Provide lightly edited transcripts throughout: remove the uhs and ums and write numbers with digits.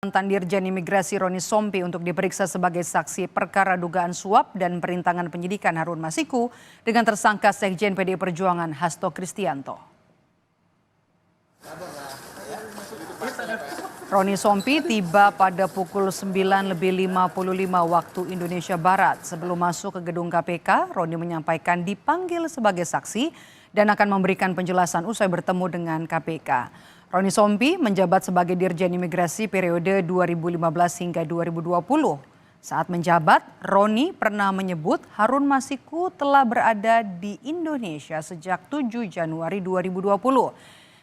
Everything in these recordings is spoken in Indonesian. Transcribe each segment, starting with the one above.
Mantan Dirjen Imigrasi Roni Sompi untuk diperiksa sebagai saksi perkara dugaan suap dan perintangan penyidikan Harun Masiku dengan tersangka Sekjen PDI Perjuangan Hasto Kristianto. Roni Sompi tiba pada pukul 9.55 waktu Indonesia Barat. Sebelum masuk ke gedung KPK, Roni menyampaikan dipanggil sebagai saksi dan akan memberikan penjelasan usai bertemu dengan KPK. Roni Sompi menjabat sebagai Dirjen Imigrasi periode 2015 hingga 2020. Saat menjabat, Roni pernah menyebut Harun Masiku telah berada di Indonesia sejak 7 Januari 2020.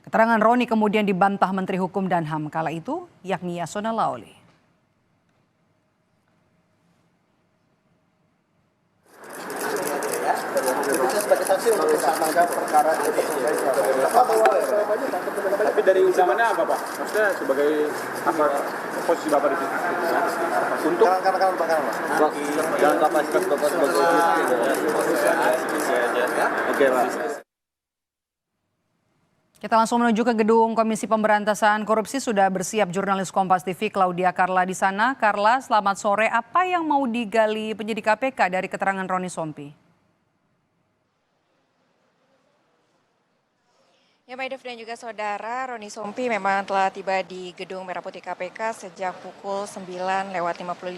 Keterangan Roni kemudian dibantah Menteri Hukum dan HAM kala itu, yakni Yasona Laoly. Tapi dari ucapannya apa Pak? Maksudnya sebagai apa posisi Bapak di sini? Untuk dalam kapasitas Bapak sebagai Oke Pak. Kita langsung menuju ke gedung Komisi Pemberantasan Korupsi. Sudah bersiap jurnalis Kompas TV Claudia Carla di sana. Carla, selamat sore. Apa yang mau digali penyidik KPK dari keterangan Roni Sompi? Ya, Maidov dan juga saudara, Roni Sompi memang telah tiba di Gedung Merah Putih KPK sejak pukul 9.55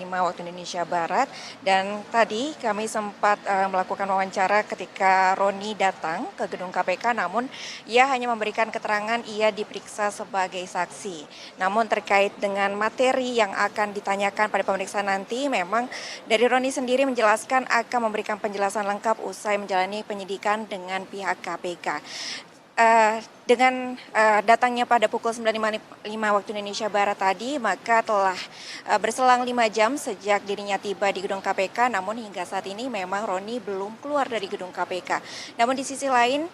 waktu Indonesia Barat. Dan tadi kami sempat melakukan wawancara ketika Roni datang ke Gedung KPK, namun ia hanya memberikan keterangan ia diperiksa sebagai saksi. Namun terkait dengan materi yang akan ditanyakan pada pemeriksaan nanti, memang dari Roni sendiri menjelaskan akan memberikan penjelasan lengkap usai menjalani penyidikan dengan pihak KPK. Dengan datangnya pada pukul 9.55 waktu Indonesia Barat tadi, maka telah berselang 5 jam sejak dirinya tiba di gedung KPK, namun hingga saat ini memang Roni belum keluar dari gedung KPK. Namun di sisi lain,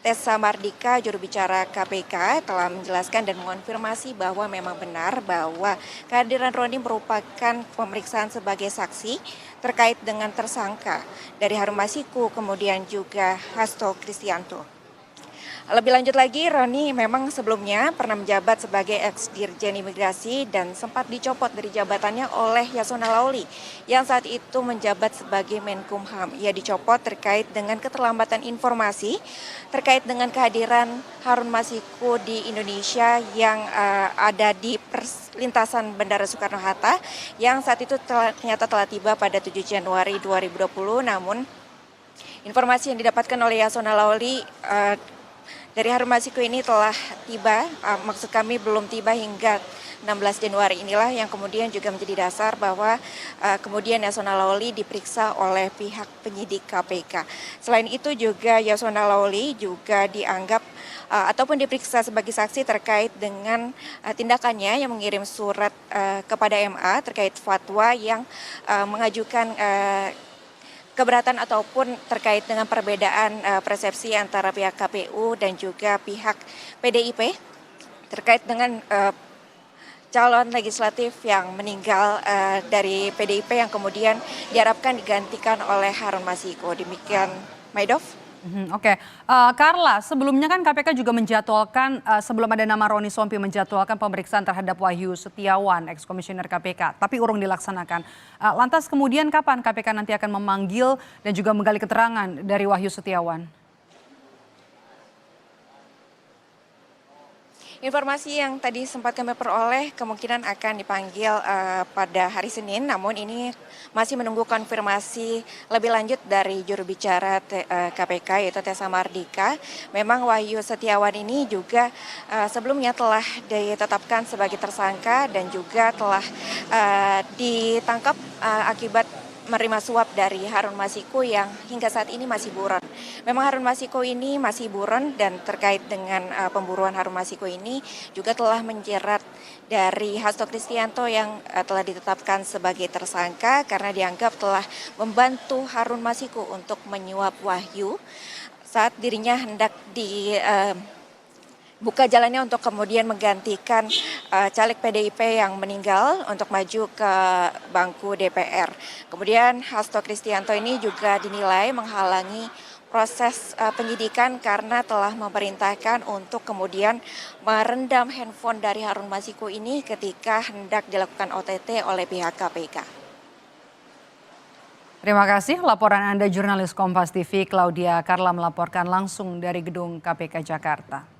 Tessa Mardika, juru bicara KPK, telah menjelaskan dan mengonfirmasi bahwa memang benar bahwa kehadiran Roni merupakan pemeriksaan sebagai saksi terkait dengan tersangka dari Harun Masiku, kemudian juga Hasto Kristianto. Lebih lanjut lagi, Roni memang sebelumnya pernah menjabat sebagai ex-Dirjen Imigrasi dan sempat dicopot dari jabatannya oleh Yasona Laoly yang saat itu menjabat sebagai Menkumham. Ia dicopot terkait dengan keterlambatan informasi terkait dengan kehadiran Harun Masiku di Indonesia yang ada di lintasan Bandara Soekarno-Hatta yang saat itu ternyata telah tiba pada 7 Januari 2020. Namun informasi yang didapatkan oleh Yasona Laoly dari Harun Masiku ini telah tiba, maksud kami belum tiba hingga 16 Januari inilah yang kemudian juga menjadi dasar bahwa kemudian Yasona Laoly diperiksa oleh pihak penyidik KPK. Selain itu juga Yasona Laoly juga dianggap ataupun diperiksa sebagai saksi terkait dengan tindakannya yang mengirim surat kepada MA terkait fatwa yang mengajukan keberatan ataupun terkait dengan perbedaan persepsi antara pihak KPU dan juga pihak PDIP terkait dengan calon legislatif yang meninggal dari PDIP yang kemudian diharapkan digantikan oleh Harun Masiku. Demikian, Maidov. Oke. Carla, sebelumnya kan KPK juga menjadwalkan, sebelum ada nama Roni Sompi menjadwalkan pemeriksaan terhadap Wahyu Setiawan, ex-komisioner KPK, tapi urung dilaksanakan. Lantas kemudian kapan KPK nanti akan memanggil dan juga menggali keterangan dari Wahyu Setiawan? Informasi yang tadi sempat kami peroleh kemungkinan akan dipanggil pada hari Senin, namun ini masih menunggu konfirmasi lebih lanjut dari juru bicara KPK yaitu Tessa Mardika. Memang Wahyu Setiawan ini juga sebelumnya telah ditetapkan sebagai tersangka dan juga telah ditangkap akibat menerima suap dari Harun Masiku yang hingga saat ini masih buron. Memang Harun Masiku ini masih buron dan terkait dengan pemburuan Harun Masiku ini juga telah menjerat dari Hasto Kristianto yang telah ditetapkan sebagai tersangka karena dianggap telah membantu Harun Masiku untuk menyuap Wahyu saat dirinya hendak buka jalannya untuk kemudian menggantikan caleg PDIP yang meninggal untuk maju ke bangku DPR. Kemudian Hasto Kristianto ini juga dinilai menghalangi proses penyidikan karena telah memerintahkan untuk kemudian merendam handphone dari Harun Masiku ini ketika hendak dilakukan OTT oleh pihak KPK. Terima kasih laporan Anda jurnalis Kompas TV Claudia Carla melaporkan langsung dari gedung KPK Jakarta.